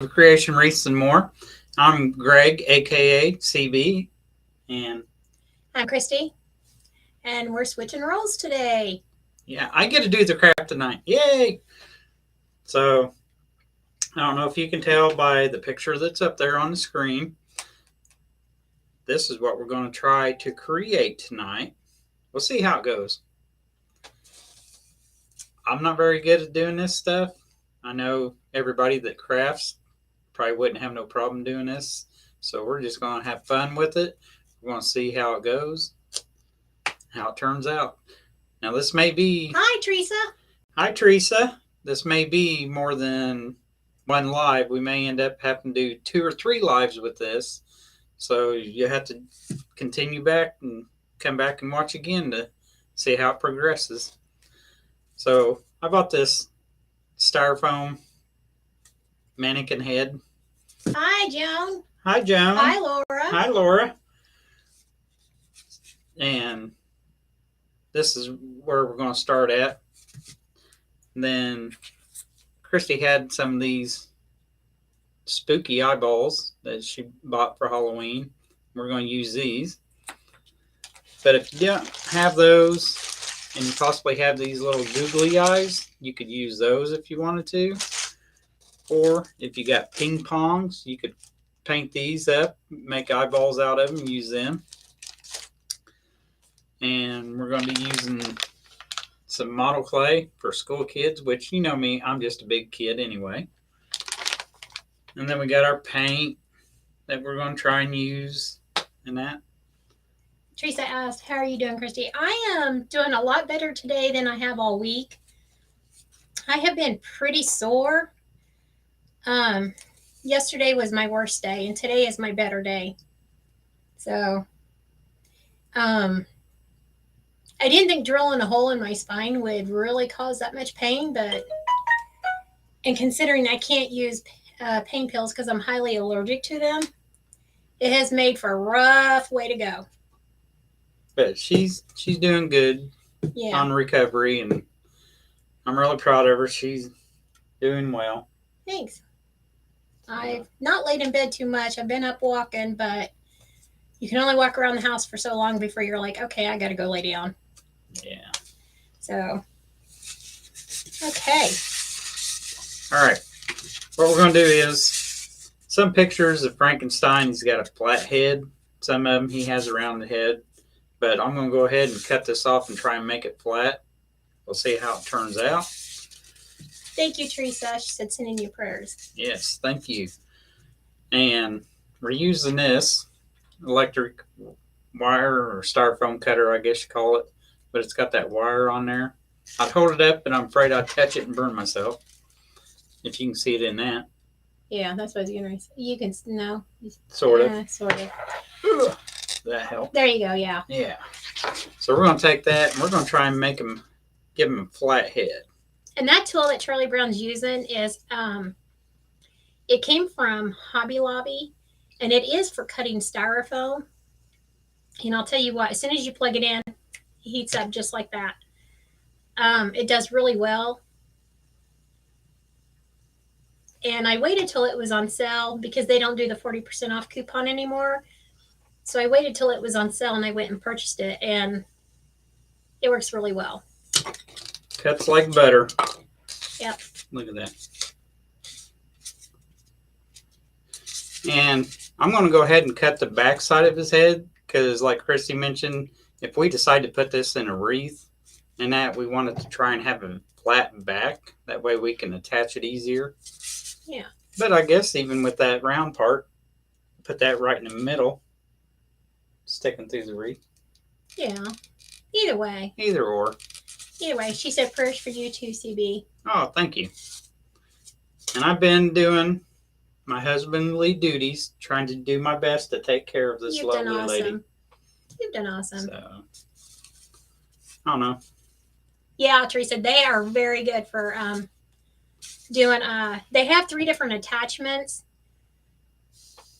Creation Wreaths and More. I'm Greg, aka CB, and I'm Christy, and we're switching roles today. yeah, I get to do the craft tonight. Yay! So, I don't know if you can tell by the picture that's up there on the screen. This is what we're going to try to create tonight. We'll see how it goes. I'm not very good at doing this stuff. I know everybody that crafts probably wouldn't have no problem doing this. So, we're just going to have fun with it. We're going to see how it goes, how it turns out. Now, this may be. Hi, Teresa. Hi, Teresa. This may be more than one live. We may end up having to do 2 or 3 lives with this. So you have to continue back and come back and watch again to see how it progresses. So I bought this styrofoam mannequin head. Hi, Joan. Hi, Joan. Hi, Laura. Hi, Laura. And this is where we're going to start at. And then Christy had some of these spooky eyeballs that she bought for Halloween. We're going to use these. But if you don't have those and you possibly have these little googly eyes, you could use those if you wanted to. Or if you got ping pongs, you could paint these up, make eyeballs out of them, and use them. And we're going to be using some model clay for school kids, which you know me, I'm just a big kid anyway. And then we got our paint that we're going to try and use and that. Teresa asked, how are you doing, Christy? I am doing a lot better today than I have all week. I have been pretty sore. Yesterday was my worst day, and today is my better day. So, I didn't think drilling a hole in my spine would really cause that much pain, and considering I can't use pain pills because I'm highly allergic to them, it has made for a rough way to go. But she's doing good on recovery, and I'm really proud of her. She's doing well. Thanks. I've not laid in bed too much. I've been up walking, but you can only walk around the house for so long before you're like, okay, I got to go lay down. Yeah. So, okay. All right. What we're going to do is some pictures of Frankenstein. He's got a flat head. Some of them he has around the head. But I'm going to go ahead and cut this off and try and make it flat. We'll see how it turns out. Thank you, Teresa. She said sending you prayers. Yes, thank you. And we're using this electric wire or styrofoam cutter, I guess you call it. But it's got that wire on there. I'd hold it up, but I'm afraid I'd touch it and burn myself. If you can see it in that. Yeah, that's what I was going to say. You can, no. Sort of. Sort of. That helped. There you go, yeah. Yeah. So we're going to take that and we're going to try and give him a flat head. And that tool that Charlie Brown's using is, it came from Hobby Lobby, and it is for cutting styrofoam. And I'll tell you what, as soon as you plug it in, it heats up just like that. It does really well. And I waited till it was on sale because they don't do the 40% off coupon anymore. So I waited till it was on sale and I went and purchased it, and it works really well. Cuts like butter. Yep. Look at that. And I'm going to go ahead and cut the back side of his head because, like Christy mentioned, if we decide to put this in a wreath and that, we want it to try and have a flat back. That way we can attach it easier. Yeah. But I guess even with that round part, put that right in the middle, sticking through the wreath. Yeah. Either way. Either or. Either way. She said prayers for you too, CB. Oh, thank you. And I've been doing my husbandly duties, trying to do my best to take care of this lovely lady. You've done awesome. So, I don't know. Yeah, Teresa, they are very good for doing, they have 3 different attachments,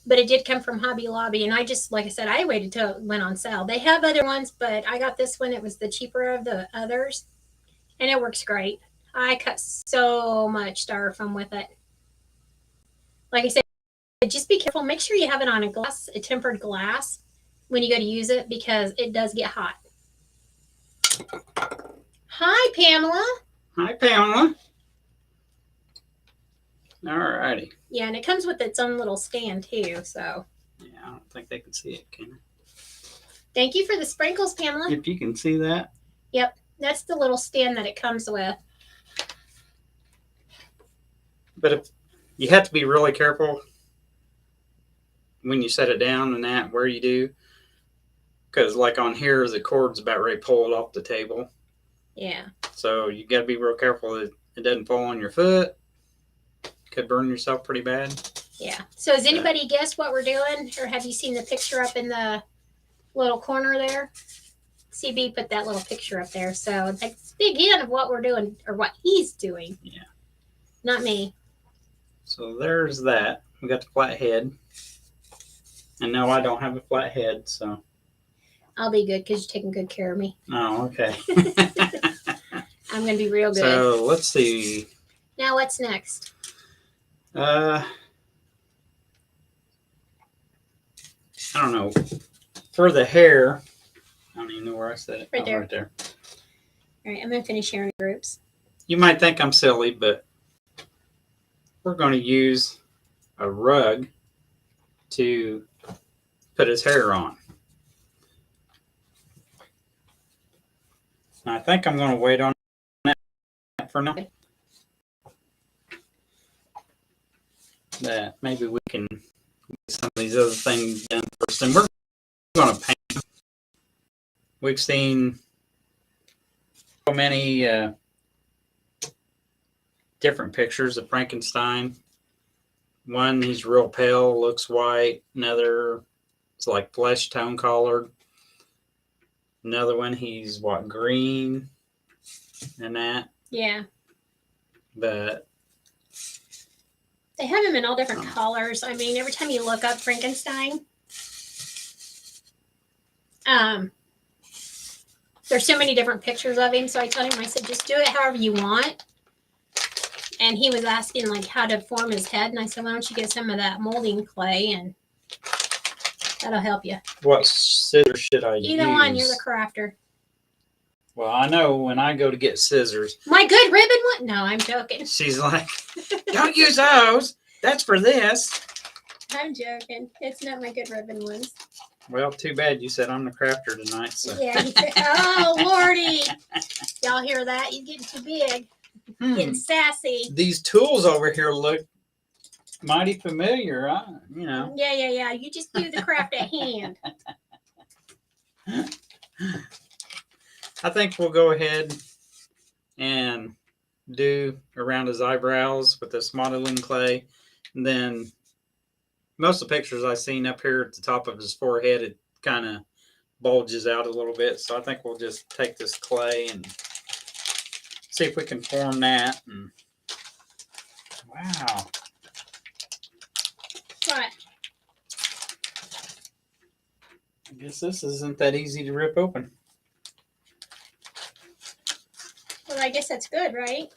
but it did come from Hobby Lobby. And I just, like I said, I waited till it went on sale. They have other ones, but I got this one. It was the cheaper of the others, and it works great. I cut so much styrofoam with it. Like I said, just be careful. Make sure you have it on a tempered glass when you go to use it because it does get hot. Hi, Pamela. Hi, Pamela. All righty. Yeah, and it comes with its own little stand too. So Yeah, I don't think they can see it, can they? thank you for the sprinkles, Pamela. If you can see that. Yep, that's the little stand that it comes with. But if you have to be really careful when you set it down and that where you do, because like on here, the cord's about ready to pull it off the table. Yeah. So you got to be real careful that it doesn't fall on your foot. Could burn yourself pretty bad. Yeah. So has anybody guessed what we're doing, or have you seen the picture up in the little corner there? CB put that little picture up there. So that's a big hint of what we're doing, or what he's doing. Yeah. Not me. So there's that. We got the flat head. And no, I don't have a flat head, so. I'll be good because you're taking good care of me. Oh, okay. I'm going to be real good. So let's see. Now what's next? I don't know. For the hair, I don't even know where I said it. Right there. Right there. All right, I'm going to finish sharing groups. You might think I'm silly, but we're going to use a rug to put his hair on. And I think I'm going to wait on that for now. That maybe we can get some of these other things done first. And we're going to paint. We've seen so many different pictures of Frankenstein. One, he's real pale, looks white. Another, it's like flesh tone colored. Another one, he's green and that. Yeah. But they have him in all different colors. I mean, every time you look up Frankenstein, there's so many different pictures of him. So I told him, I said, just do it however you want. And he was asking like how to form his head. And I said, why don't you get some of that molding clay and that'll help you. What scissors should I use? Either one, you're the crafter. Well, I know when I go to get scissors. My good ribbon one? No, I'm joking. She's like, don't use those. That's for this. I'm joking. It's not my good ribbon ones. Well, too bad you said I'm the crafter tonight. So. Yeah. Oh, Lordy. Y'all hear that? He's getting too big. Getting sassy. These tools over here look mighty familiar. You know. Yeah. You just do the craft at hand. I think we'll go ahead and do around his eyebrows with this modeling clay. And then most of the pictures I've seen up here at the top of his forehead, it kind of bulges out a little bit. So I think we'll just take this clay and see if we can form that. And wow. What? I guess this isn't that easy to rip open. Well, I guess that's good, right?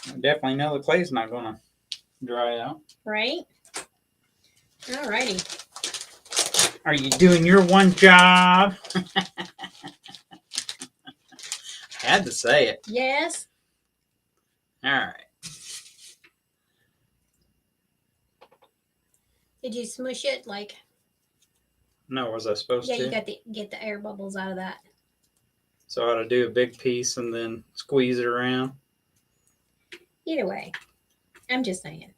I definitely know the clay's not going to dry out. Right? Alrighty. Are you doing your one job? Had to say it. Yes. All right. Did you smush it like? No, was I supposed to? Yeah, you got to get the air bubbles out of that. So I ought to do a big piece and then squeeze it around? Either way. I'm just saying.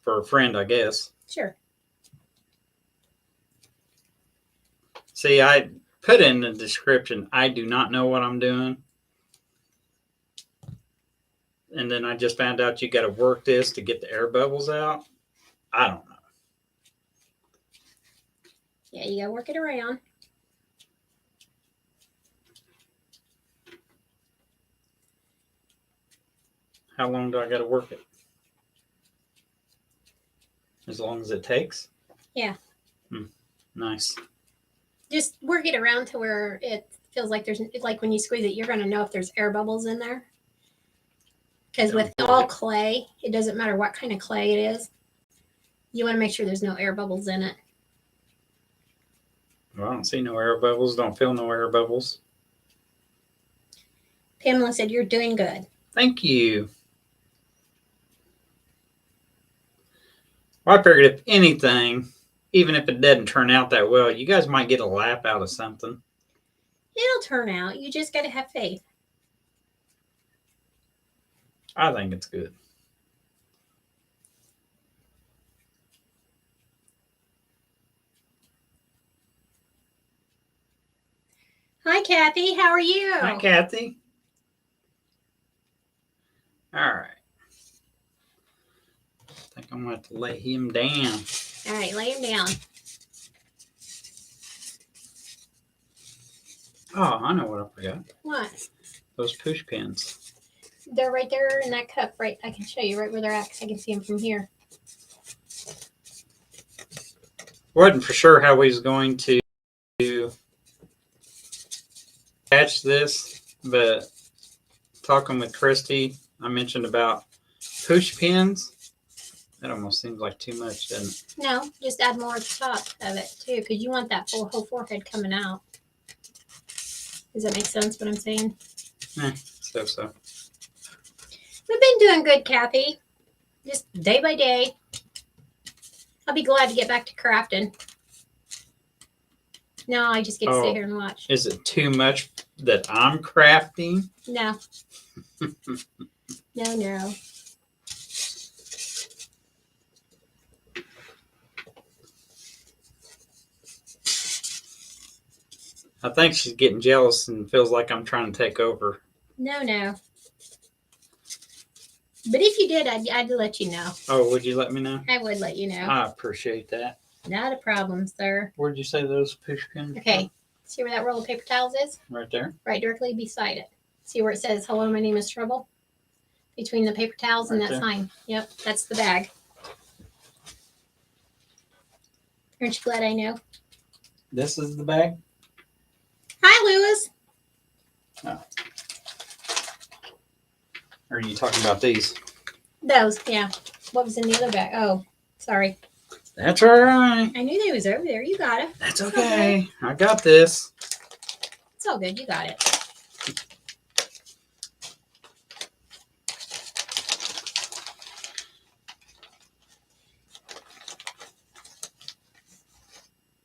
For a friend, I guess. Sure. See, I put in the description, I do not know what I'm doing. And then I just found out you got to work this to get the air bubbles out. I don't know. Yeah, you got to work it around. How long do I got to work it? As long as it takes? Yeah. Nice. Just work it around to where it feels like there's, like when you squeeze it, you're going to know if there's air bubbles in there. Because with all clay, it doesn't matter what kind of clay it is. You want to make sure there's no air bubbles in it. Well, I don't see no air bubbles. Don't feel no air bubbles. Pamela said, "You're doing good." Thank you. Well, I figured if anything, even if it doesn't turn out that well, you guys might get a laugh out of something. It'll turn out. You just got to have faith. I think it's good. Hi, Kathy. How are you? Hi, Kathy. All right. I think I'm going to have to lay him down. All right, lay him down. Oh, I know what I forgot. What? Those push pins. They're right there in that cup. Right, I can show you right where they're at because I can see them from here. Wasn't for sure how we was going to catch this, but talking with Christy, I mentioned about push pins. That almost seems like too much, doesn't it? No, just add more at the top of it too, because you want that whole forehead coming out. Does that make sense? What I'm saying? So. We've been doing good, Kathy. Just day by day. I'll be glad to get back to crafting. No, I just get to sit here and watch. Is it too much that I'm crafting? No. No. I think she's getting jealous and feels like I'm trying to take over. No. But if you did, I'd let you know. Oh, would you let me know? I would let you know. I appreciate that. Not a problem, sir. Where'd you say those push pins? Okay. See where that roll of paper towels is? Right there. Right directly beside it. See where it says, "Hello, my name is Trouble"? Between the paper towels and that sign. Yep, that's the bag. Aren't you glad I know? This is the bag? Hi, Lewis. Oh. Or are you talking about these? Those, yeah. What was in the other bag? Oh, sorry. That's all right. I knew they was over there. You got it. That's okay. I got this. It's all good. You got it.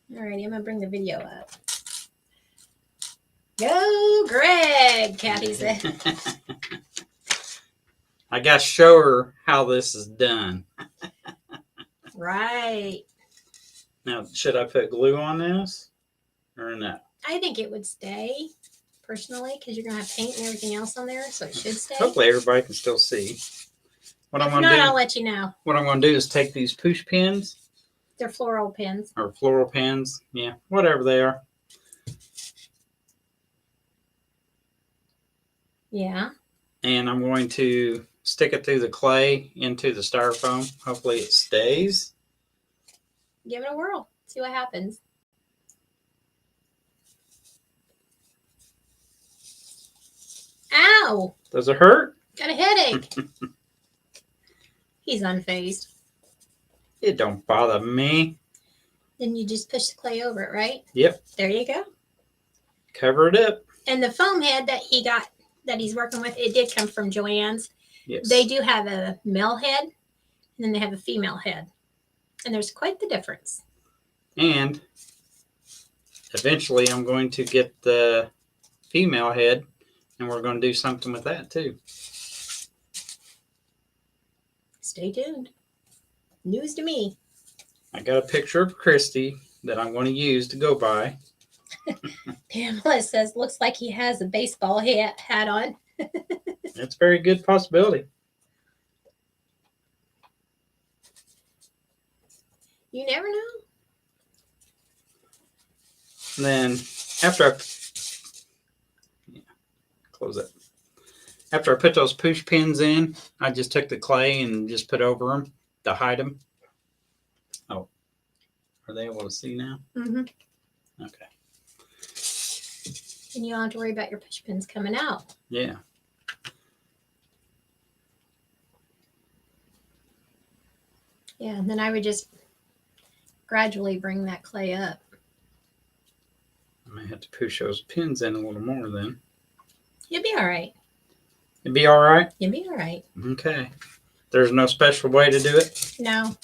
Alrighty, I'm gonna bring the video up. Go, Greg, Kathy said. I got to show her how this is done. Right. Now, should I put glue on this or no? I think it would stay, personally, because you're going to have paint and everything else on there, so it should stay. Hopefully everybody can still see. What I'm If going not, to do, I'll let you know. What I'm going to do is take these push pins. They're floral pins. Or floral pins. Yeah, whatever they are. Yeah. And I'm going to stick it through the clay into the styrofoam. Hopefully it stays. Give it a whirl. See what happens. Ow! Does it hurt? Got a headache. He's unfazed. It don't bother me. Then you just push the clay over it, right? Yep. There you go. Cover it up. And the foam head that he got, that he's working with, it did come from Joann's. Yes. They do have a male head, and then they have a female head. And there's quite the difference. And eventually I'm going to get the female head, and we're going to do something with that too. Stay tuned. News to me. I got a picture of Christy that I'm going to use to go by. Pamela says, looks like he has a baseball hat on. It's a very good possibility. You never know. And then after close that. After I put those push pins in, I just took the clay and just put over them to hide them. Oh, are they able to see now? Mm-hmm. Okay. And you don't have to worry about your push pins coming out. Yeah. Yeah, and then I would just gradually bring that clay up. I may have to push those pins in a little more then. You'll be all right. It'd be all right? You'll be all right. Okay. There's no special way to do it? No.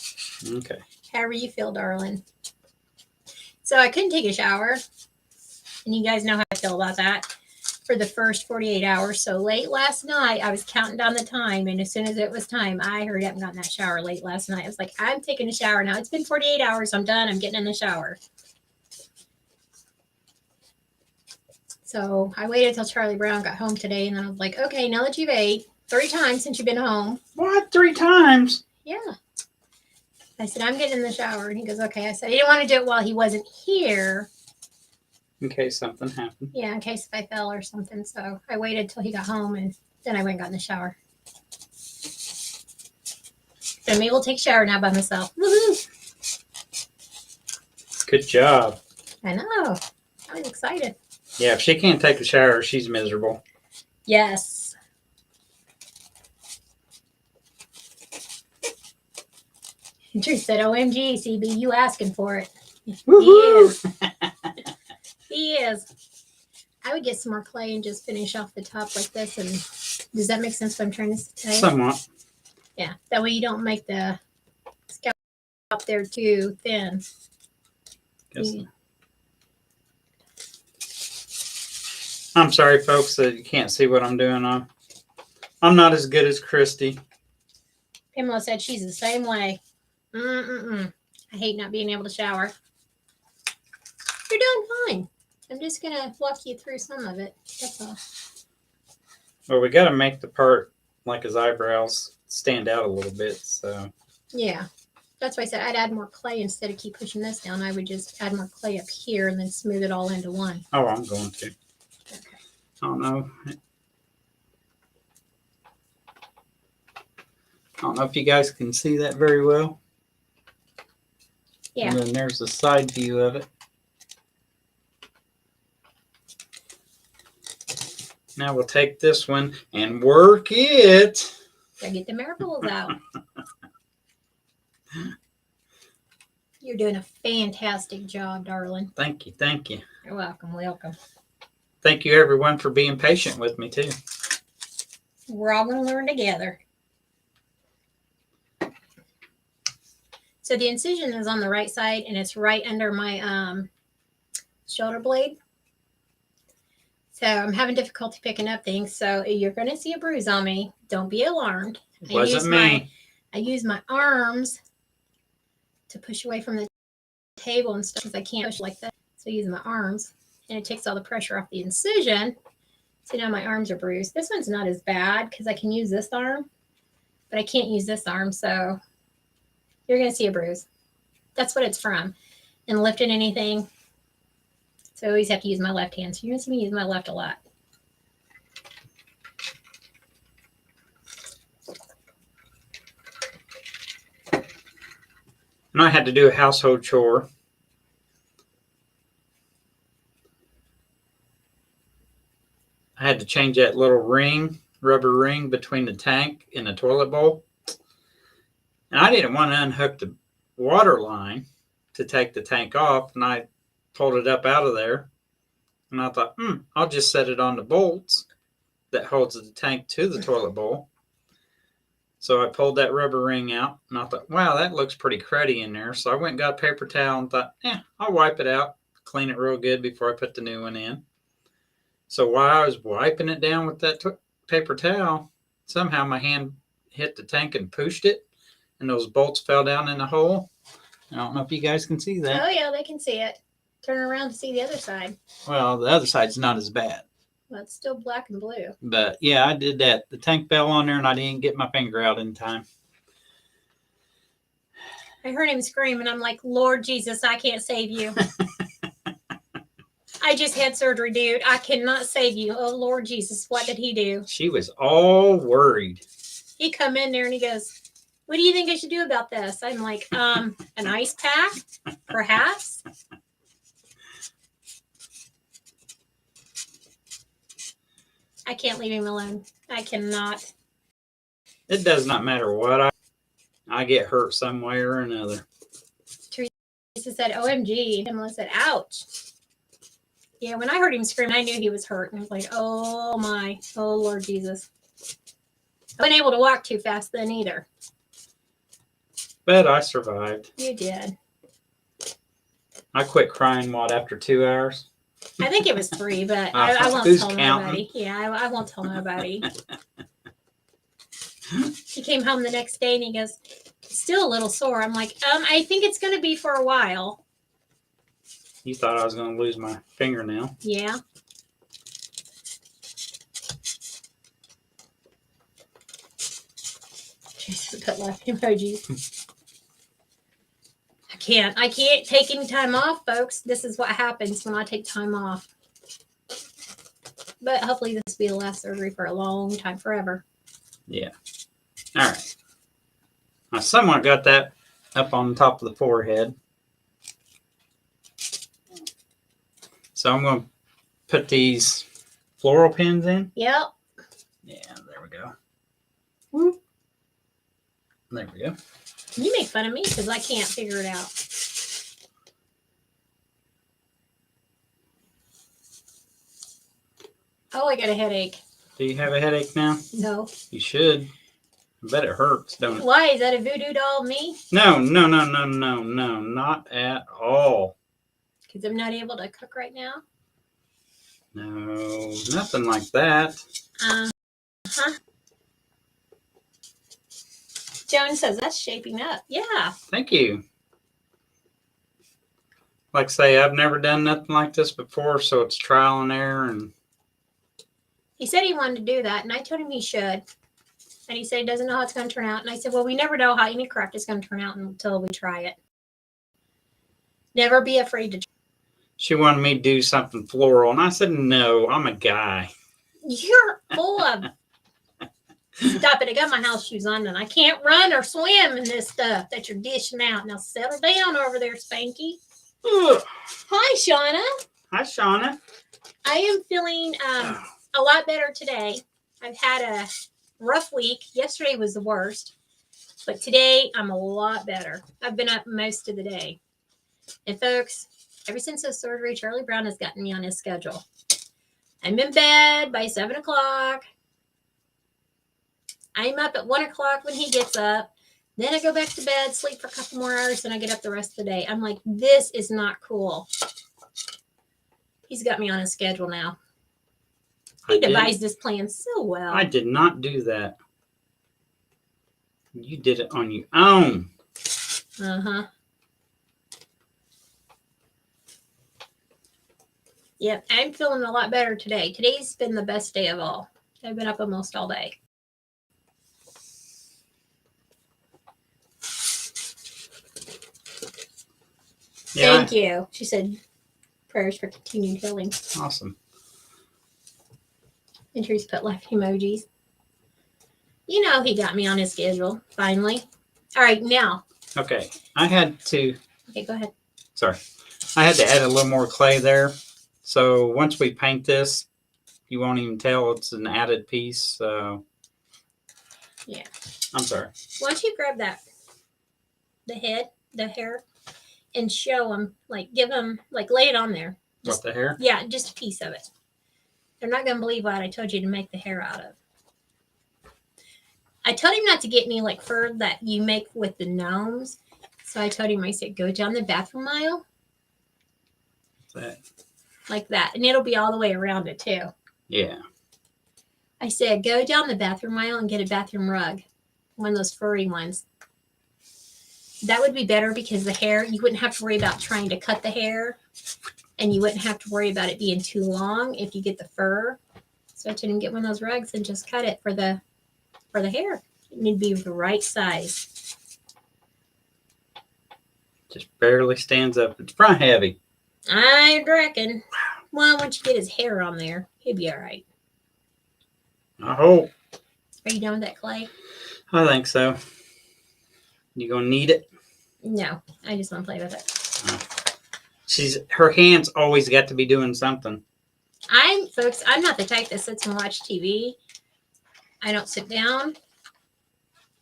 Okay. However you feel, darling. So I couldn't take a shower. And you guys know how I feel about that for the first 48 hours. So late last night, I was counting down the time. And as soon as it was time, I hurried up and got in that shower late last night. I was like, I'm taking a shower now. It's been 48 hours. I'm done. I'm getting in the shower. So I waited till Charlie Brown got home today. And then I was like, okay, now that you've ate 3 times since you've been home. What? 3 times? Yeah. I said, I'm getting in the shower. And he goes, okay. I said, I didn't want to do it while he wasn't here. In case something happened. Yeah, in case if I fell or something. So I waited till he got home and then I went and got in the shower. So maybe we'll take a shower now by myself. Woohoo! Good job. I know. I was excited. Yeah, if she can't take a shower, she's miserable. Yes. Drew said, OMG, CB, you asking for it. Woo-hoo! He is. He is. I would get some more clay and just finish off the top like this. And does that make sense what I'm trying to say? Somewhat. Yeah. That way you don't make the scalp up there too thin. Guess. I'm sorry, folks, that you can't see what I'm doing. I'm not as good as Christy. Pamela said she's the same way. I hate not being able to shower. You're doing fine. I'm just going to walk you through some of it. That's all. Well, we got to make the part like his eyebrows stand out a little bit. So yeah, that's why I said I'd add more clay instead of keep pushing this down. I would just add more clay up here and then smooth it all into one. Oh, I'm going to. Okay. I don't know. I don't know if you guys can see that very well. Yeah. And then there's a side view of it. Now we'll take this one and work it. Gotta get the marbles out. You're doing a fantastic job, darling. Thank you. Thank you. You're welcome. Welcome. Thank you, everyone, for being patient with me, too. We're all going to learn together. So the incision is on the right side, and it's right under my shoulder blade. So I'm having difficulty picking up things. So you're going to see a bruise on me. Don't be alarmed. It wasn't me. I use my arms to push away from the table and stuff because I can't push like that. So I use my arms, and it takes all the pressure off the incision. So now my arms are bruised. This one's not as bad because I can use this arm, but I can't use this arm. So you're going to see a bruise. That's what it's from. And lifting anything. So I always have to use my left hand. So you're going to see me use my left a lot. And I had to do a household chore. I had to change that little rubber ring between the tank and the toilet bowl. And I didn't want to unhook the water line to take the tank off. And I pulled it up out of there. And I thought, I'll just set it on the bolts that holds the tank to the toilet bowl. So I pulled that rubber ring out. And I thought, wow, that looks pretty cruddy in there. So I went and got a paper towel and thought, I'll wipe it out. Clean it real good before I put the new one in. So while I was wiping it down with that paper towel, somehow my hand hit the tank and pushed it. And those bolts fell down in the hole. I don't know if you guys can see that. Oh, yeah, they can see it. Turn around to see the other side. Well, the other side's not as bad. Well, it's still black and blue. But, yeah, I did that. The tank fell on there, and I didn't get my finger out in time. I heard him scream, and I'm like, Lord Jesus, I can't save you. I just had surgery, dude. I cannot save you. Oh, Lord Jesus, what did he do? She was all worried. He come in there, and he goes, what do you think I should do about this? I'm like, an ice pack, perhaps. I can't leave him alone. I cannot. It does not matter what I get hurt some way or another. Teresa said, OMG. And Melissa said, ouch. Yeah, when I heard him scream, I knew he was hurt. And I was like, oh my, oh Lord Jesus. I wasn't able to walk too fast then either. But I survived. You did. I quit crying, after 2 hours? I think it was 3, but I won't tell nobody. Yeah, I won't tell nobody. He came home the next day and he goes, still a little sore. I'm like, I think it's going to be for a while. You thought I was going to lose my fingernail. Yeah. Just put laugh emojis. I can't take any time off, folks. This is what happens when I take time off. But hopefully this will be the last surgery for a long time, forever. Yeah. All right. I somewhat got that up on top of the forehead. So I'm going to put these floral pins in. Yep. Yeah, there we go. Whoop. There we go. You make fun of me because I can't figure it out. Oh, I got a headache. Do you have a headache now? No. You should. I bet it hurts, don't it? Why? Is that a voodoo doll of me? No, not at all. Because I'm not able to cook right now? No, nothing like that. Uh-huh. Joan says that's shaping up. Yeah. Thank you. Like I say, I've never done nothing like this before, so it's trial and error. And he said he wanted to do that, and I told him he should. And he said he doesn't know how it's going to turn out. And I said, well, we never know how any craft is going to turn out until we try it. Never be afraid to try. She wanted me to do something floral, and I said, no, I'm a guy. You're full of... Stop it. I got my house shoes on, and I can't run or swim in this stuff that you're dishing out. Now settle down over there, Spanky. Ugh. Hi, Shauna. Hi, Shauna. I am feeling a lot better today. I've had a rough week. Yesterday was the worst, but today I'm a lot better. I've been up most of the day. And folks, ever since the surgery, Charlie Brown has gotten me on his schedule. I'm in bed by 7 o'clock. I'm up at 1 o'clock when he gets up. Then I go back to bed, sleep for a couple more hours, and I get up the rest of the day. I'm like, this is not cool. He's got me on his schedule now. He devised this plan so well. I did not do that. You did it on your own. Uh-huh. Yep, I'm feeling a lot better today. Today's been the best day of all. I've been up almost all day. Yeah. Thank you. She said prayers for continued healing. Awesome. And Teresa put laugh emojis. You know he got me on his schedule, finally. All right, now. Okay. I had to... Okay, go ahead. Sorry. I had to add a little more clay there. So once we paint this, you won't even tell it's an added piece. So... Yeah. I'm sorry. Why don't you grab that, the hair, and show them, like, give them, like, lay it on there. Just, what, the hair? Yeah, just a piece of it. They're not going to believe what I told you to make the hair out of. I told him not to get any, like, fur that you make with the gnomes. So I told him, I said, go down the bathroom aisle. What's that? Like that. And it'll be all the way around it, too. Yeah. I said, go down the bathroom aisle and get a bathroom rug. One of those furry ones. That would be better because the hair, you wouldn't have to worry about trying to cut the hair. And you wouldn't have to worry about it being too long if you get the fur. So I told him, get one of those rugs and just cut it for the hair. It need to be the right size. Just barely stands up. It's front heavy. I reckon. Well, once you get his hair on there, he'll be all right. I hope. Are you done with that clay? I think so. You gonna need it? No, I just want to play with it. Her hands always got to be doing something. I'm not the type that sits and watch TV. I don't sit down.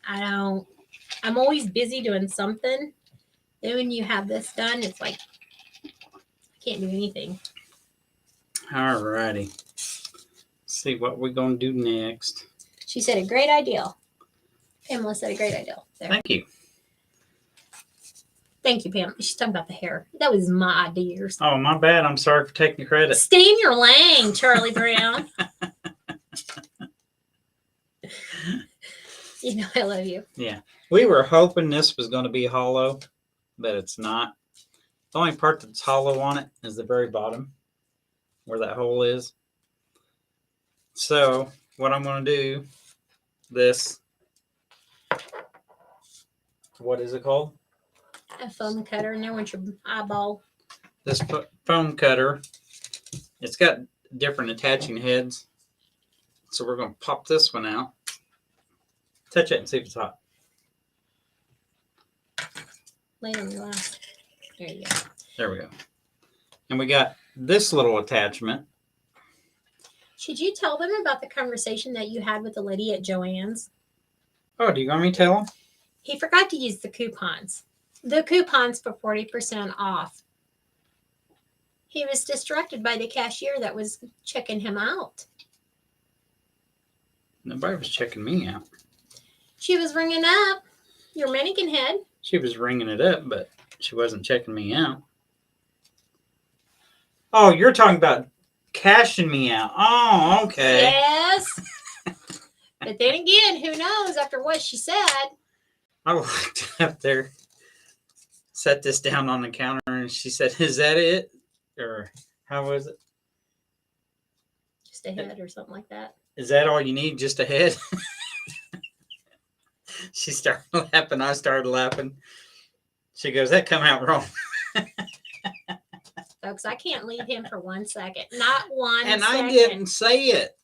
I don't I'm always busy doing something. Then when you have this done, it's like I can't do anything. All righty. See what we're going to do next. She said a great idea. Pamela said a great idea. There. Thank you. Thank you, Pam. She's talking about the hair. That was my ideas. Oh, my bad. I'm sorry for taking credit. Stay in your lane, Charlie Brown. You know I love you. Yeah. We were hoping this was going to be hollow, but it's not. The only part that's hollow on it is the very bottom, where that hole is. So what I'm going to do, what is it called? A foam cutter, and there went your eyeball. This foam cutter, it's got different attaching heads. So we're going to pop this one out. Touch it and see if it's hot. Lay it on your glass. There you go. There we go. And we got this little attachment. Should you tell them about the conversation that you had with the lady at Joann's? Oh, do you want me to tell them? He forgot to use the coupons. The coupons for 40% off. He was distracted by the cashier that was checking him out. Nobody was checking me out. She was ringing up your mannequin head. She was ringing it up, but she wasn't checking me out. Oh, you're talking about cashing me out. Oh, okay. Yes. But then again, who knows after what she said. I walked up there, set this down on the counter, and she said, "Is that it? Or how was it? Just a head or something like that. Is that all you need? Just a head?" She started laughing. I started laughing. She goes, "That come out wrong." Folks, I can't leave him for 1 second. Not one and second. I didn't say it.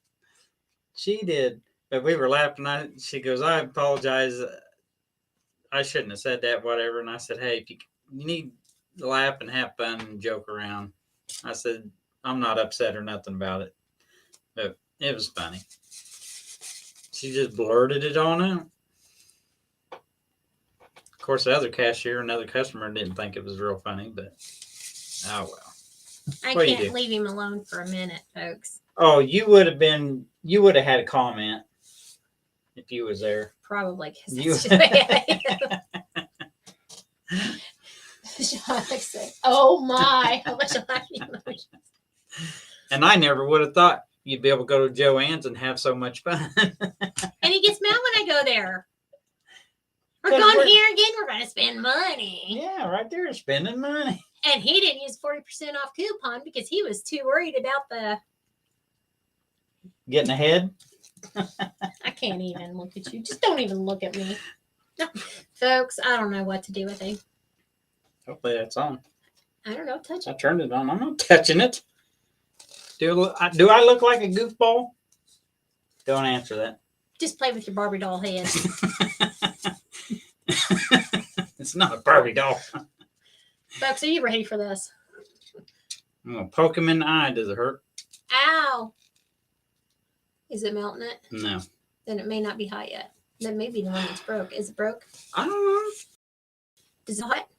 She did. But we were laughing. She goes, "I apologize. I shouldn't have said that, whatever." And I said, "Hey, if you need to laugh and have fun and joke around." I said, "I'm not upset or nothing about it." But it was funny. She just blurted it on out. Of course, the other cashier, another customer, didn't think it was real funny, but oh well. I What do you can't do? leave him alone for a minute, folks. Oh, you would have had a comment if you was there. Probably because You- that's just the way I am. Sean said, "Oh my, how much laughing emotions." And I never would have thought you'd be able to go to Joann's and have so much fun. And he gets mad when I go there. We're 'Cause going we're- here again. We're going to spend money. Yeah, right there, spending money. And he didn't use 40% off coupon because he was too worried about the. Getting ahead. I can't even look at you. Just don't even look at me. No. Folks, I don't know what to do with him. Hopefully that's on. I don't know. Touch I it. turned it on. I'm not touching it. Do I look like a goofball? Don't answer that. Just play with your Barbie doll head. It's not a Barbie doll. Folks, are you ready for this? I'm going to poke him in the eye. Does it hurt? Ow. Is it melting it? No. Then it may not be hot yet. That may be the one that's broke. Is it broke? I don't know. Is it hot?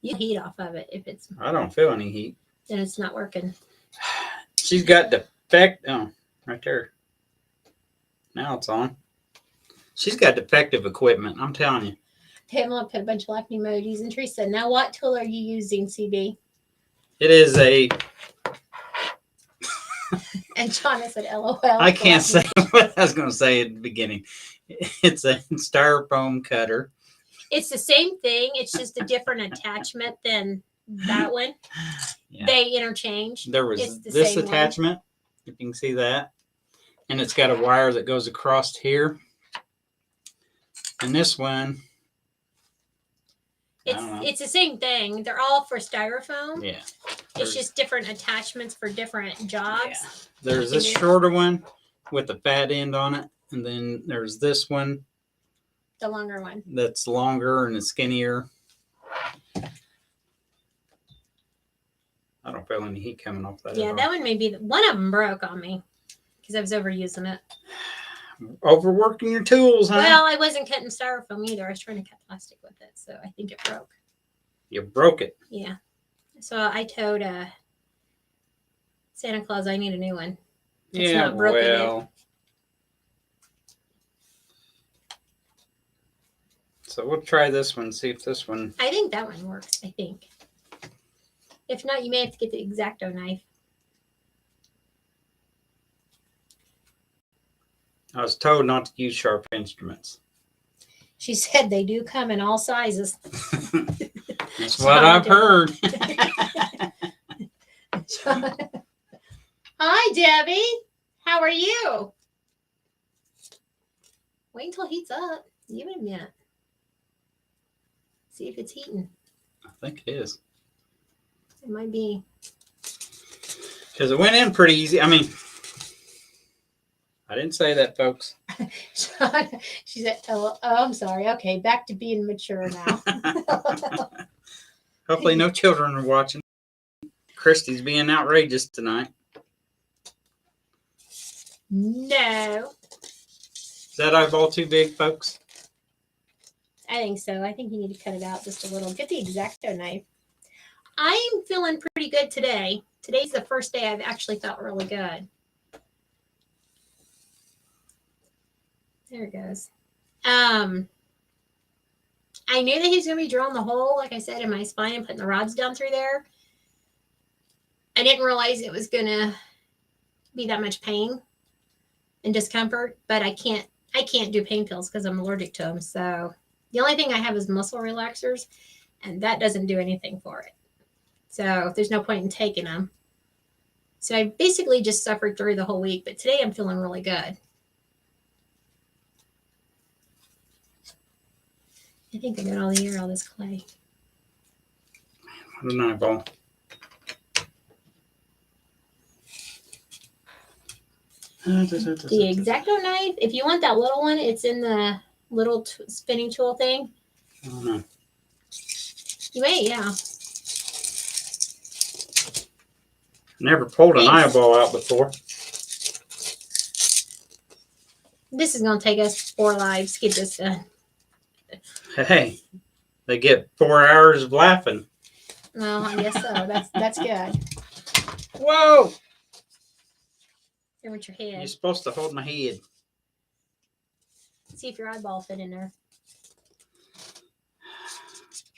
You heat off of it. If it's I don't feel any heat. then it's not working. She's got defect. Oh, right there. Now it's on. She's got defective equipment. I'm telling you. Pamela put a bunch of laughing emojis, and Teresa said, "Now what tool are you using, CB?" It is a. And Shauna said, "LOL." I can't say what I was going to say at the beginning. It's a styrofoam cutter. It's the same thing. It's just a different attachment than that one. Yeah. They interchange. There was It's the this same one. attachment, if you can see that, and it's got a wire that goes across here. And this one, I don't know. It's the same thing. They're all for styrofoam. Yeah. It's just different attachments for different jobs. Yeah. There's this shorter one with the fat end on it, and then there's this one The longer one. that's longer and skinnier. I don't feel any heat coming off that. Yeah, at that all. one may be one of them broke on me because I was overusing it. Overworking your tools, huh? Well, I wasn't cutting styrofoam either. I was trying to cut plastic with it, so I think it broke. You broke it. Yeah. So I told Santa Claus I need a new one. It's not broken yet. So we'll try this one, see if this one... I think that one works, I think. If not, you may have to get the X-Acto knife. I was told not to use sharp instruments. She said they do come in all sizes. That's what I've heard. Hi, Debbie. How are you? Wait until it heats up. Give it a minute. See if it's heating. I think it is. It might be. Because it went in pretty easy. I mean, I didn't say that, folks. She said, oh, I'm sorry. Okay, back to being mature now. Hopefully no children are watching. Christy's being outrageous tonight. No. Is that eyeball too big, folks? I think so. I think you need to cut it out just a little. Get the X-Acto knife. I'm feeling pretty good today. Today's the first day I've actually felt really good. There it goes. I knew that he was going to be drilling the hole, like I said, in my spine and putting the rods down through there. I didn't realize it was going to be that much pain and discomfort, but I can't do pain pills because I'm allergic to them. So the only thing I have is muscle relaxers, and that doesn't do anything for it. So there's no point in taking them. So I basically just suffered through the whole week, but today I'm feeling really good. I think I got all the air out of this clay. What an eyeball. The X-Acto knife, if you want that little one, it's in the little spinning tool thing. I don't know. You may, yeah. Never pulled an eyeball out before. This is going to take us 4 lives to get this done. Hey, they get 4 hours of laughing. Well, I guess so. That's good. Whoa! Here with your head. You're supposed to hold my head. See if your eyeball fit in there.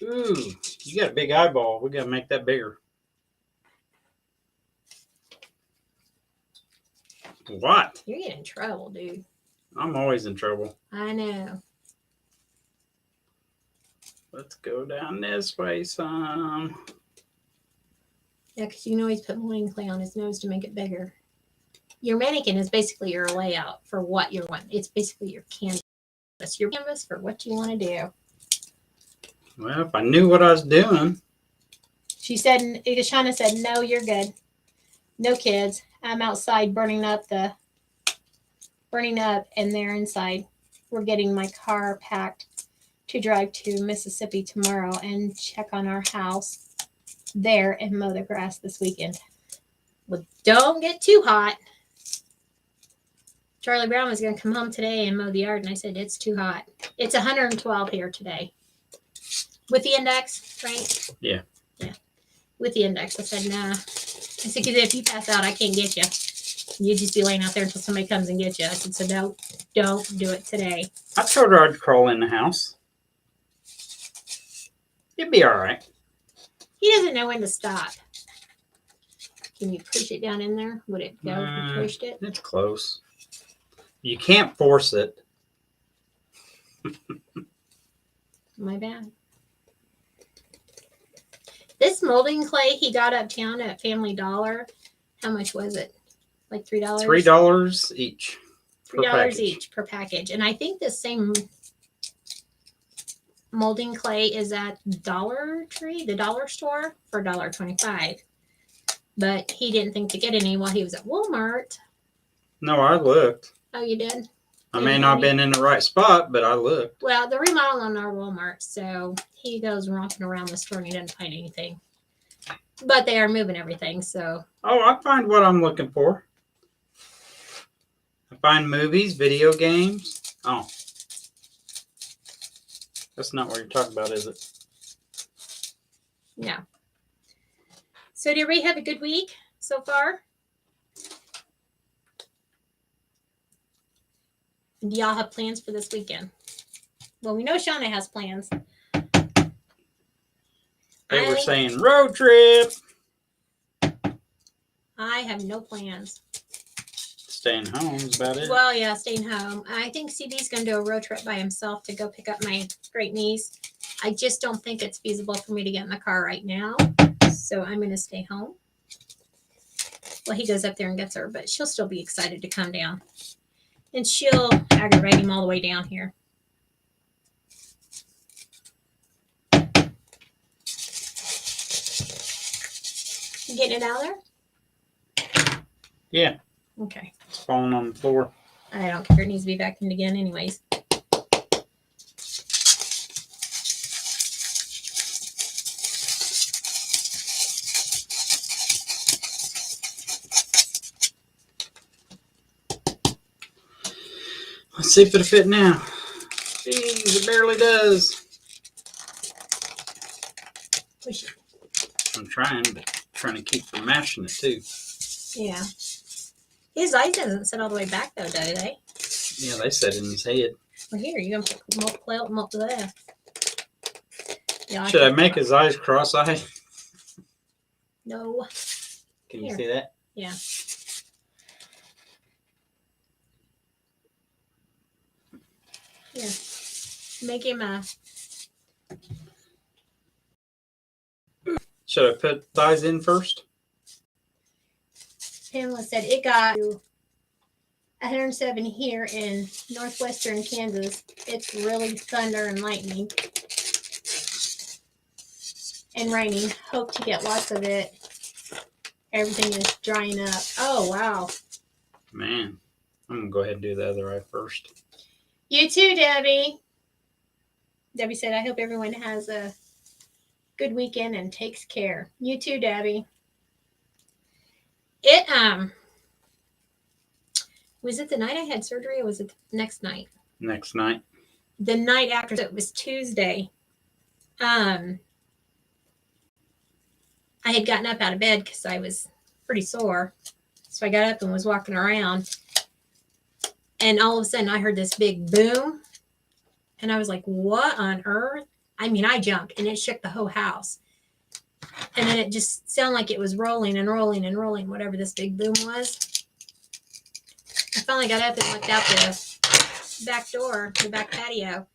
Ooh, you got a big eyeball. We got to make that bigger. What? You're getting in trouble, dude. I'm always in trouble. I know. Let's go down this way some. Yeah, because you can always put molding clay on his nose to make it bigger. Your mannequin is basically your layout for what you want. It's basically your canvas. Your canvas for what you want to do. Well, if I knew what I was doing. She said, Shauna said, no, you're good. No kids. I'm outside burning up and they're inside. We're getting my car packed to drive to Mississippi tomorrow and check on our house there and mow the grass this weekend. Well, don't get too hot. Charlie Brown was going to come home today and mow the yard, and I said, it's too hot. It's 112 here today. With the index, right? Yeah. Yeah. With the index. I said, nah. I said, because if you pass out, I can't get you. You'd just be laying out there until somebody comes and gets you. I said, so don't do it today. I told her I'd crawl in the house. It'd be all right. He doesn't know when to stop. Can you push it down in there? Would it go if you pushed it? It's close. You can't force it. My bad. This molding clay he got uptown at Family Dollar, how much was it? Like $3? $3 each. $3 each per package. And I think the same molding clay is at Dollar Tree, the dollar store, for $1.25. But he didn't think to get any while he was at Walmart. No, I looked. Oh, you did? I may not have been in the right spot, but I looked. Well, the remodel on our Walmart, so he goes romping around the store and he doesn't find anything. But they are moving everything, so. Oh, I find what I'm looking for. I find movies, video games. Oh. That's not what you're talking about, is it? No. So did everybody have a good week so far? Do y'all have plans for this weekend? Well, we know Shauna has plans. They were saying road trip. I have no plans. Staying home is about it. Well, yeah, staying home. I think CB's going to do a road trip by himself to go pick up my great niece. I just don't think it's feasible for me to get in the car right now. So I'm going to stay home. Well, he goes up there and gets her, but she'll still be excited to come down. And she'll aggravate him all the way down here. You getting it out of there? Yeah. Okay. It's falling on the floor. I don't care. It needs to be vacuumed again anyways. Let's see if it'll fit now. Jeez, it barely does. I'm trying, but trying to keep from mashing it too. Yeah. His eyes doesn't sit all the way back though, do they? Yeah, they set in his head. Well, here, you're going to put multiple there. Yeah, Should I make his eyes cross-eyed? No. Can you see that? Yeah. Here. Make him a... Should I put thighs in first? Pamela said it got 107 here in northwestern Kansas. It's really thunder and lightning. And raining. Hope to get lots of it. Everything is drying up. Oh, wow. Man, I'm going to go ahead and do the other eye first. You too, Debbie. Debbie said, I hope everyone has a good weekend and takes care. You too, Debbie. Was it the night I had surgery or was it the next night? Next night. The night after, it was Tuesday. I had gotten up out of bed because I was pretty sore. So I got up and was walking around. And all of a sudden I heard this big boom. And I was like, what on earth? I mean, I jumped and it shook the whole house. And then it just sounded like it was rolling and rolling and rolling, whatever this big boom was. I finally got up and looked out the back door, the back patio.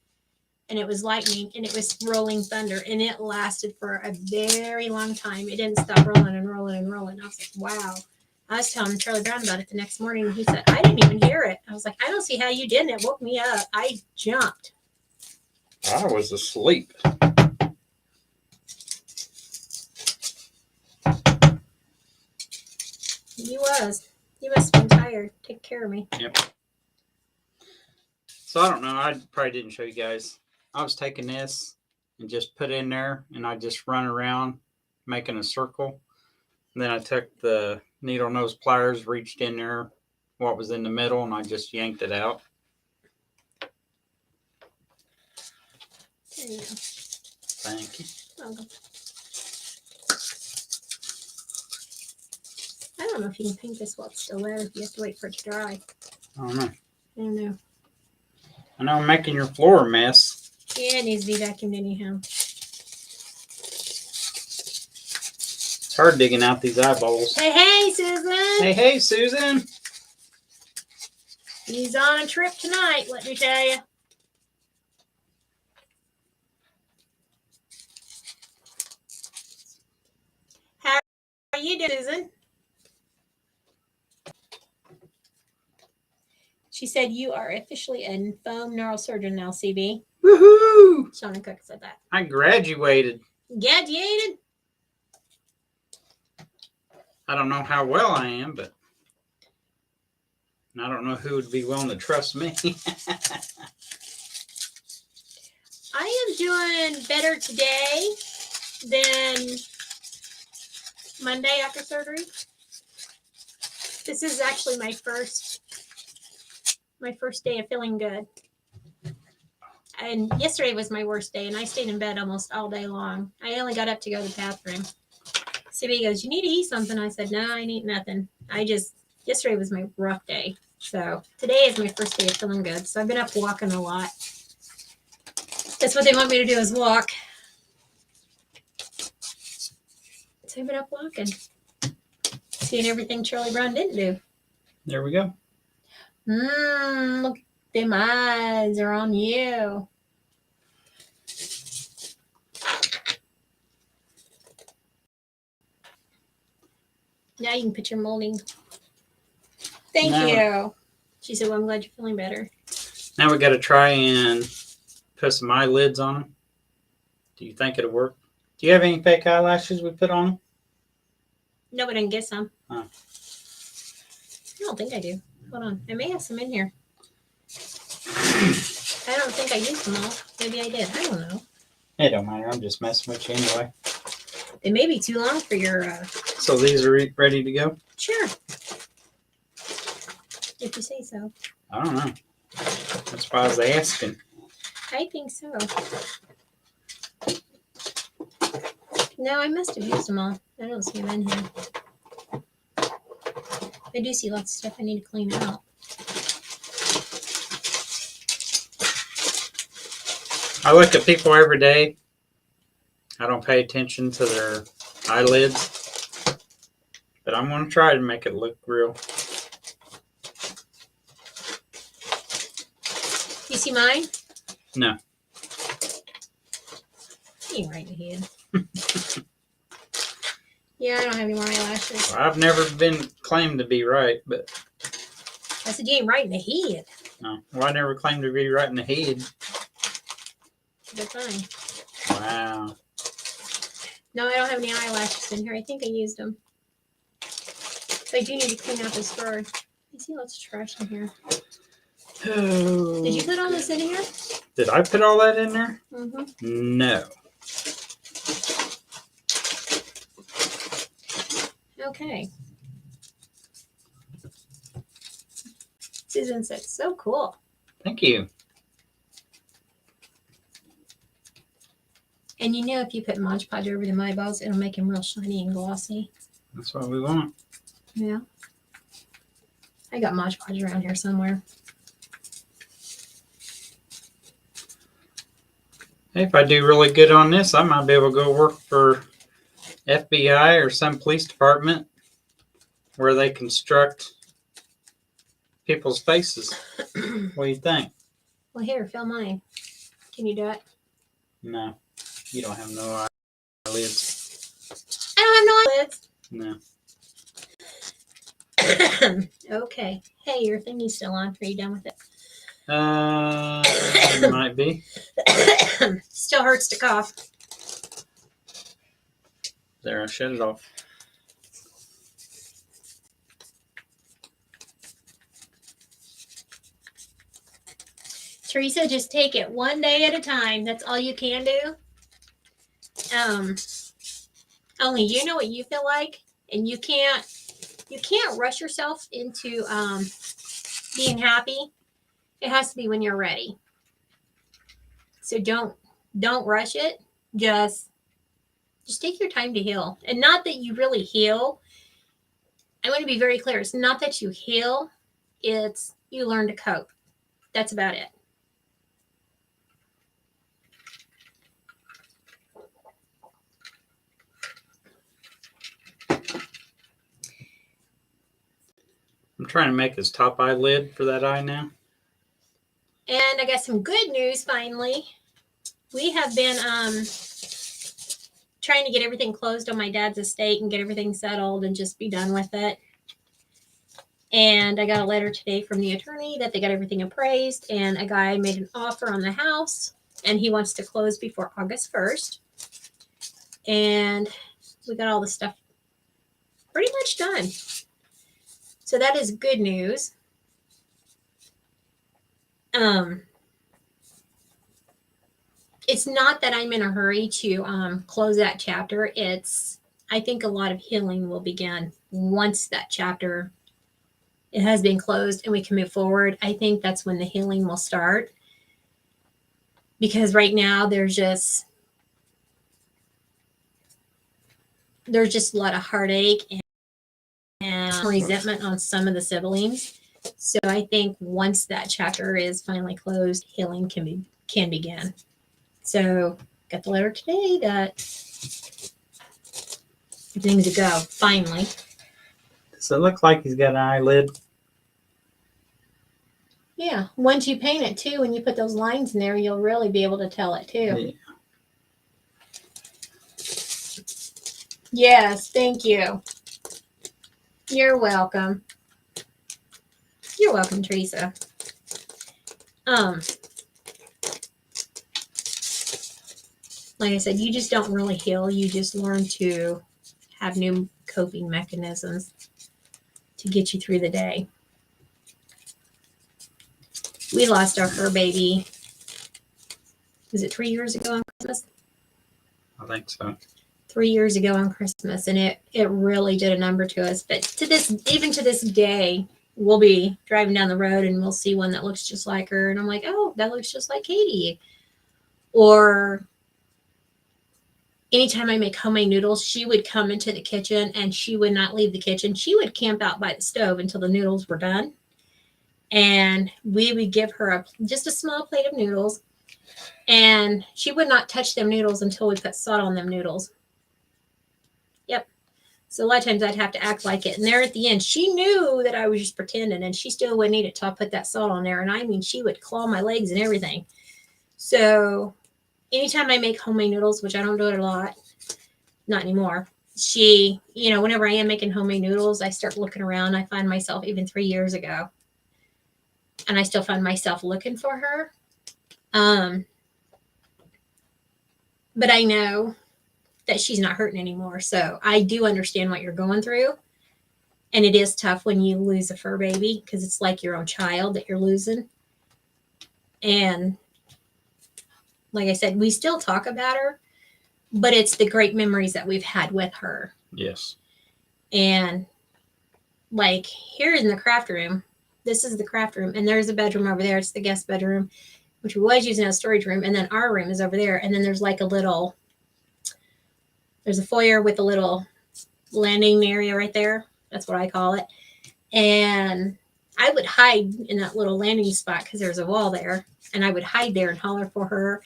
And it was lightning and it was rolling thunder. And it lasted for a very long time. It didn't stop rolling and rolling and rolling. I was like, wow. I was telling Charlie Brown about it the next morning. And he said, I didn't even hear it. I was like, I don't see how you didn't. It woke me up. I jumped. I was asleep. You was. You must have been tired. Take care of me. Yep. So I don't know. I probably didn't show you guys. I was taking this and just put it in there, and I just run around making a circle. And then I took the needle nose pliers, reached in there, what was in the middle, and I just yanked it out. There you go. Thank you. Welcome. I don't know if you can paint this while it's still there. You have to wait for it to dry. I don't know. I don't know. I know I'm making your floor a mess. Yeah, it needs to be vacuumed anyhow. It's hard digging out these eyeballs. Hey, Susan. Hey, Susan. He's on a trip tonight, let me tell you. How are you doing, Susan? She said you are officially a foam neurosurgeon now, CB. Woohoo! Shauna Cook said that. I graduated. Graduated? I don't know how well I am, but I don't know who would be willing to trust me. I am doing better today than Monday after surgery. This is actually my first my first day of feeling good. And yesterday was my worst day, and I stayed in bed almost all day long. I only got up to go to the bathroom. CB goes, "You need to eat something." I said, "No, I ain't eat nothing. Yesterday was my rough day. So today is my first day of feeling good. So I've been up walking a lot. That's what they want me to do is walk. So I've been up walking. Seeing everything Charlie Brown didn't do. There we go. Look, them eyes are on you. Now you can put your molding. Thank you. She said, "Well, I'm glad you're feeling better." Now we got to try and put some eyelids on them. Do you think it'll work? Do you have any fake eyelashes we put on them? No, but I can get some. Huh. I don't think I do. Hold on. I may have some in here. I don't think I used them all. Maybe I did. I don't know. It don't matter. I'm just messing with you anyway. They may be too long for your... So these are ready to go? Sure. If you say so. I don't know. That's why I was asking. I think so. No, I must have used them all. I don't see them in here. I do see lots of stuff I need to clean out. I look at people every day. I don't pay attention to their eyelids. But I'm going to try to make it look real. You see mine? No. You ain't right in the head. Yeah, I don't have any more eyelashes. Well, I've never been claimed to be right, but... I said you ain't right in the head. No. Well, I never claimed to be right in the head. They're fine. Wow. No, I don't have any eyelashes in here. I think I used them. So I do need to clean out this drawer. I see lots of trash in here. Oh, Did you put all this in here? Did I put all that in there? Mm-hmm. No. Okay. Susan said, "So cool." Thank you. And you know, if you put Mod Podge over the eyeballs, it'll make them real shiny and glossy. That's what we want. Yeah. I got Mod Podge around here somewhere. Hey, if I do really good on this, I might be able to go work for FBI or some police department where they construct people's faces. What do you think? Well, here, fill mine. Can you do it? No. You don't have no eyelids. I don't have no eyelids. No. Okay. Hey, your thingy's still on. Are you done with it? It might be. Still hurts to cough. There, I shut it off. Teresa, just take it one day at a time. That's all you can do. Only you know what you feel like, and you can't rush yourself into being happy. It has to be when you're ready. So don't rush it. Just take your time to heal. And not that you really heal. I want to be very clear. It's not that you heal. It's you learn to cope. That's about it. I'm trying to make this top eyelid for that eye now. And I got some good news finally. We have been trying to get everything closed on my dad's estate and get everything settled and just be done with it. And I got a letter today from the attorney that they got everything appraised, and a guy made an offer on the house, and he wants to close before August 1st. And we got all the stuff pretty much done. So that is good news. It's not that I'm in a hurry to close that chapter. I think a lot of healing will begin once that chapter it has been closed and we can move forward, I think that's when the healing will start. Because right now there's just a lot of heartache and resentment on some of the siblings. So I think once that chapter is finally closed, healing can begin. So got the letter today that everything's a go finally. Does it look like he's got an eyelid? Yeah, once you paint it too, when you put those lines in there, you'll really be able to tell it too. Yeah. Yes, thank you. You're welcome. You're welcome, Teresa. Like I said, you just don't really heal. You just learn to have new coping mechanisms to get you through the day. We lost our fur baby. Was it 3 years ago on Christmas? I think so. 3 years ago on Christmas, and it really did a number to us. But even to this day, we'll be driving down the road and we'll see one that looks just like her, and I'm like, oh, that looks just like Katie. Or anytime I make homemade noodles, she would come into the kitchen and she would not leave the kitchen. She would camp out by the stove until the noodles were done. And we would give her just a small plate of noodles. And she would not touch them noodles until we put salt on them noodles. Yep. So a lot of times I'd have to act like it. And there at the end, she knew that I was just pretending, and she still wouldn't eat it till I put that salt on there. And I mean, she would claw my legs and everything. So anytime I make homemade noodles, which I don't do it a lot, not anymore, she, whenever I am making homemade noodles, I start looking around. I find myself even 3 years ago, and I still find myself looking for her. But I know that she's not hurting anymore. So I do understand what you're going through. And it is tough when you lose a fur baby because it's like your own child that you're losing. And like I said, we still talk about her, but it's the great memories that we've had with her. Yes. And like here in the craft room, this is the craft room, and there's a bedroom over there. It's the guest bedroom, which we was using as a storage room. And then our room is over there. And then there's like there's a foyer with a little landing area right there. That's what I call it. And I would hide in that little landing spot because there's a wall there. And I would hide there and holler for her.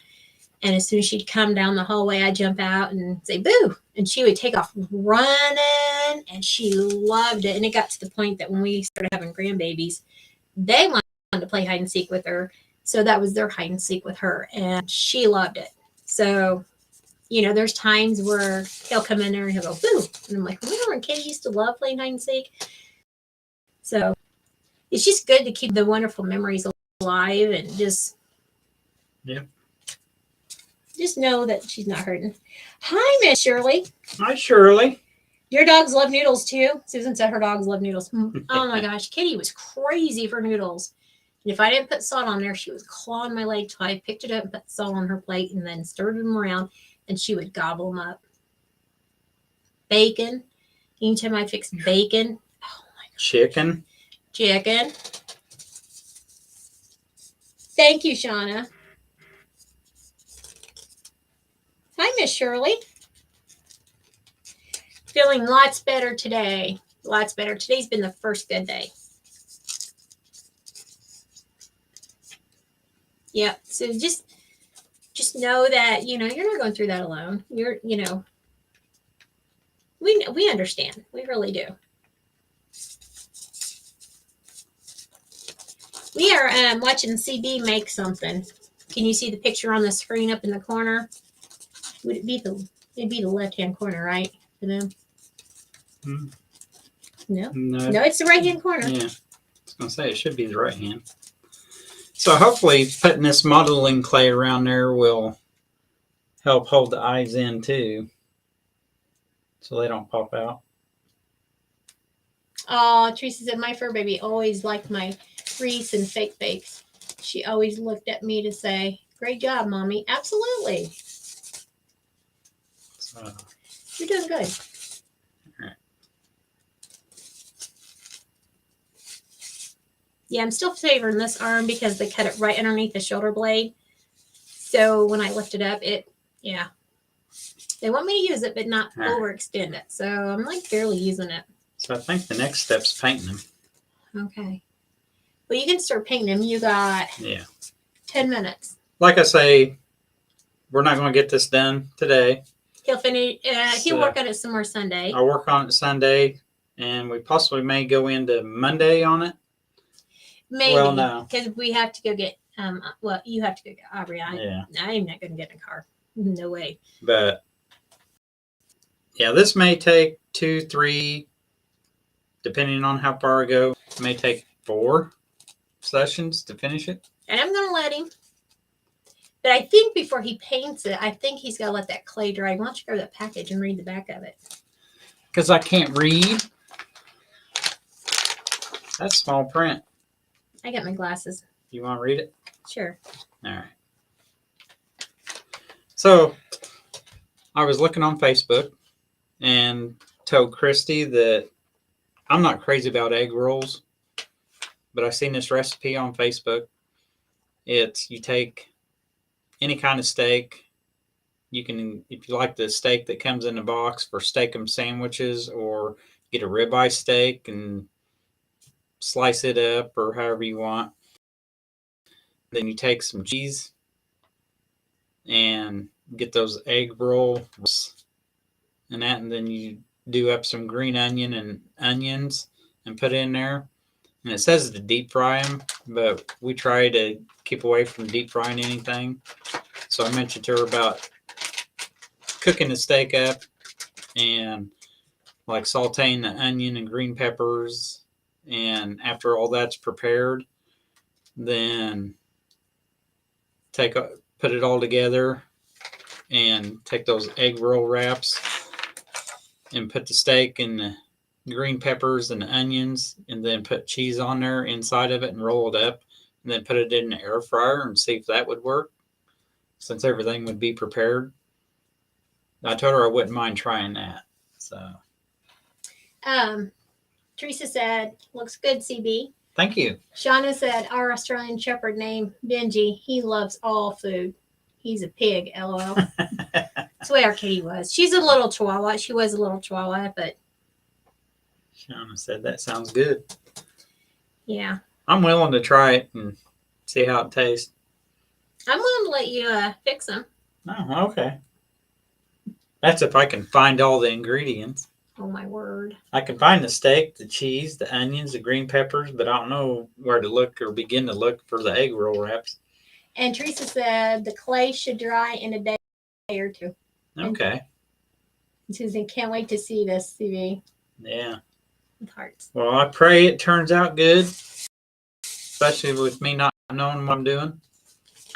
And as soon as she'd come down the hallway, I'd jump out and say, boo. And she would take off running. And she loved it. And it got to the point that when we started having grandbabies, they wanted to play hide and seek with her. So that was their hide and seek with her. And she loved it. So, there's times where he'll come in there and he'll go, boo. And I'm like, remember when kids used to love playing hide and seek? So it's just good to keep the wonderful memories alive and just know that she's not hurting. Hi, Miss Shirley. Hi, Shirley. Your dogs love noodles too. Susan said her dogs love noodles. Oh my gosh, Kitty was crazy for noodles. And if I didn't put salt on there, she was clawing my leg till I picked it up and put salt on her plate and then stirred them around, and she would gobble them up. Bacon. Anytime I fix bacon. Oh my gosh. Chicken. Thank you, Shauna. Hi, Miss Shirley. Feeling lots better today. Lots better. Today's been the first good day. Yep. So just know that, you're not going through that alone. We understand. We really do. We are watching CB make something. Can you see the picture on the screen up in the corner? Would it be it'd be the left-hand corner, right? For them? No, it's the right-hand corner. Yeah, I was gonna say it should be the right hand. So hopefully, putting this modeling clay around there will help hold the eyes in too, so they don't pop out. Oh, Teresa said my fur baby always liked my wreaths and fake bakes. She always looked at me to say, "Great job, Mommy." Absolutely. You're doing good. All right. Yeah, I'm still favoring this arm because they cut it right underneath the shoulder blade. So when I lift it up, yeah. They want me to use it, but not All right. overextend it. So I'm like barely using it. So I think the next step's painting them. Okay. Well, you can start painting them. You got 10 minutes. Like I say, we're not going to get this done today. He'll finish. He'll work on it some more Sunday. I'll work on it Sunday, and we possibly may go into Monday on it. Maybe. Well, no. Because we have to go get, well, you have to go get Aubrey. I'm not going to get in a car. No way. But, yeah, this may take 2, 3, depending on how far I go. It may take 4 sessions to finish it. And I'm going to let him. But I think before he paints it, I think he's got to let that clay dry. Why don't you grab that package and read the back of it? Because I can't read. That's small print. I got my glasses. You want to read it? Sure. All right. So, I was looking on Facebook and told Christy that I'm not crazy about egg rolls, but I seen this recipe on Facebook. It's you take any kind of steak. You can, if you like the steak that comes in the box for steak-'em sandwiches, or get a ribeye steak and slice it up or however you want. Then you take some cheese and get those egg rolls and that, and then you do up some green onion and onions and put it in there. And it says to deep fry them, but we try to keep away from deep frying anything. So I mentioned to her about cooking the steak up and like sauteing the onion and green peppers. And after all that's prepared, then put it all together and take those egg roll wraps and put the steak and the green peppers and the onions, and then put cheese on there inside of it and roll it up, and then put it in the air fryer and see if that would work, since everything would be prepared. I told her I wouldn't mind trying that. So Teresa said, looks good, CB. Thank you. Shauna said, our Australian Shepherd named Benji, he loves all food. He's a pig, LOL. That's the way our kitty was. She's a little chihuahua. She was a little chihuahua, but Shauna said that sounds good. Yeah. I'm willing to try it and see how it tastes. I'm willing to let you fix them. Oh, okay. That's if I can find all the ingredients. Oh, my word. I can find the steak, the cheese, the onions, the green peppers, but I don't know where to look or begin to look for the egg roll wraps. And Teresa said the clay should dry in a day or two. Okay. And Susan, can't wait to see this, CB. Yeah. With hearts. Well, I pray it turns out good, especially with me not knowing what I'm doing.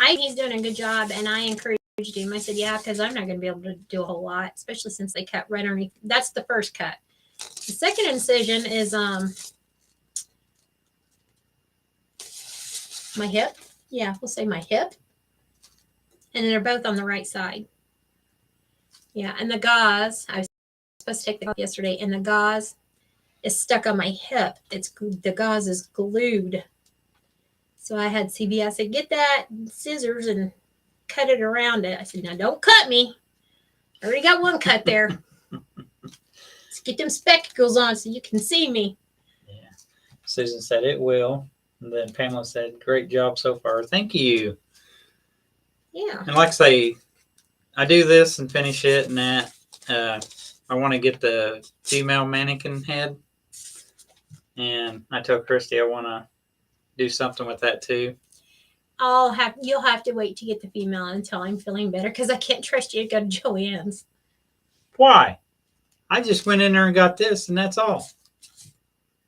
He's doing a good job, and I encouraged him. I said, yeah, because I'm not going to be able to do a whole lot, especially since they cut right underneath. That's the first cut. The second incision is my hip. Yeah, we'll say my hip. And then they're both on the right side. Yeah, and the gauze, I was supposed to take the gauze yesterday, and the gauze is stuck on my hip. The gauze is glued. So I had CB, I said, get that scissors and cut it around it. I said, now don't cut me. I already got one cut there. Let's get them spectacles on so you can see me. Yeah. Susan said it will. And then Pamela said, great job so far. Thank you. Yeah. And like I say, I do this and finish it and that. I want to get the female mannequin head. And I told Christy I want to do something with that too. You'll have to wait to get the female until I'm feeling better, because I can't trust you to go to Joann's. Why? I just went in there and got this, and that's all.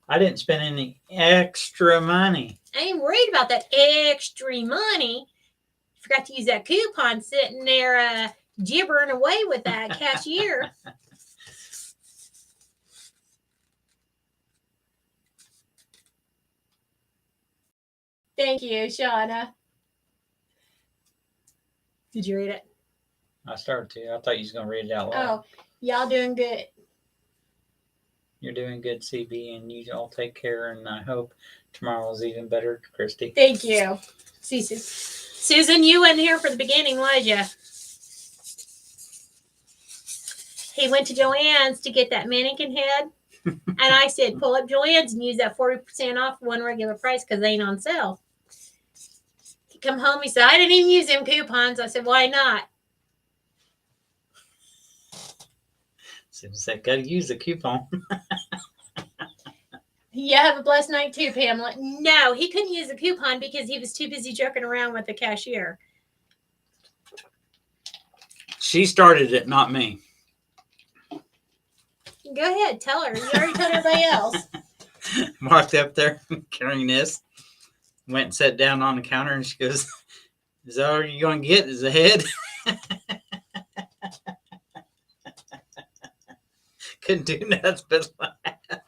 I didn't spend any extra money. I ain't worried about that extra money. Forgot to use that coupon sitting there gibbering away with that cashier. Thank you, Shauna. Did you read it? I started to. I thought you was going to read it out loud. Oh, y'all doing good. You're doing good, CB, and you all take care. And I hope tomorrow's even better, Christy. Thank you. See, Susan, you wasn't here for the beginning, was you? He went to Joann's to get that mannequin head. And I said, pull up Joann's and use that 40% off one regular price because they ain't on sale. He come home, he said, I didn't even use them coupons. I said, why not? Seems like got to use the coupon. You have a blessed night too, Pamela. No, he couldn't use the coupon because he was too busy joking around with the cashier. She started it, not me. Go ahead, tell her. You already told everybody else. Walked up there carrying this. Went and sat down on the counter, and she goes, "Is that all you're going to get? Is the head?" Couldn't do nothing but laugh.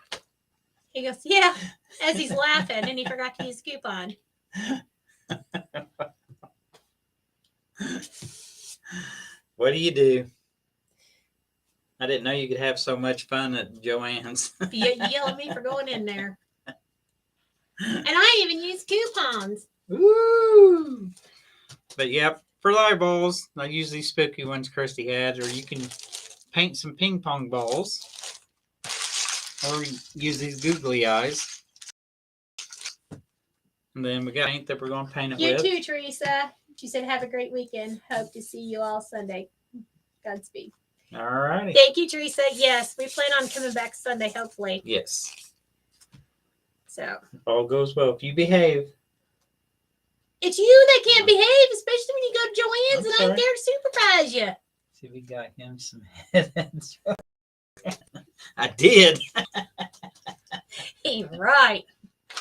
He goes, yeah, as he's laughing, and he forgot to use the coupon. What do you do? I didn't know you could have so much fun at Joann's. You yell at me for going in there. And I even use coupons. Woo! But yeah, for live balls, I use these spooky ones Kirsty had, or you can paint some ping pong balls, or use these googly eyes. And then we got paint that we're going to paint it You with. too, Teresa. She said, have a great weekend. Hope to see you all Sunday. Godspeed. All righty. Thank you, Teresa. Yes, we plan on coming back Sunday, hopefully. Yes. So If all goes well, if you behave. it's you that can't behave, especially when you go to Joann's and I'm I'm there to supervise you. See, we got him some heads. I did. He ain't right.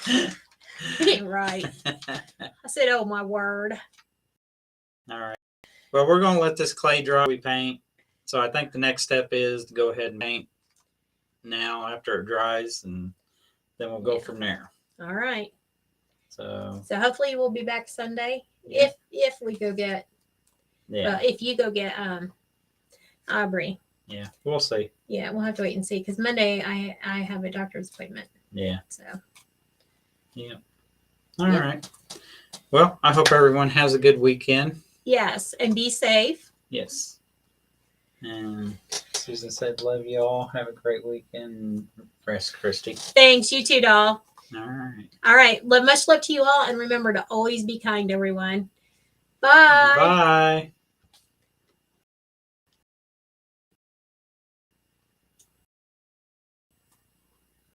He ain't right. I said, oh my word. All right. Well, we're going to let this clay dry. We paint. So I think the next step is to go ahead and paint now after it dries, and then we'll go from there. All right. So hopefully we'll be back Sunday. Yeah. If we go get if you go get Aubrey. Yeah, we'll see. Yeah, we'll have to wait and see because Monday I have a doctor's appointment. Yeah. So Yeah. All right. Well, I hope everyone has a good weekend. yes, and be safe. Yes. And Susan said, love you all. Have a great weekend. Rest, Christy. Thanks, you too, doll. All right. All right. Much love to you all, and remember to always be kind, everyone. Bye. Bye.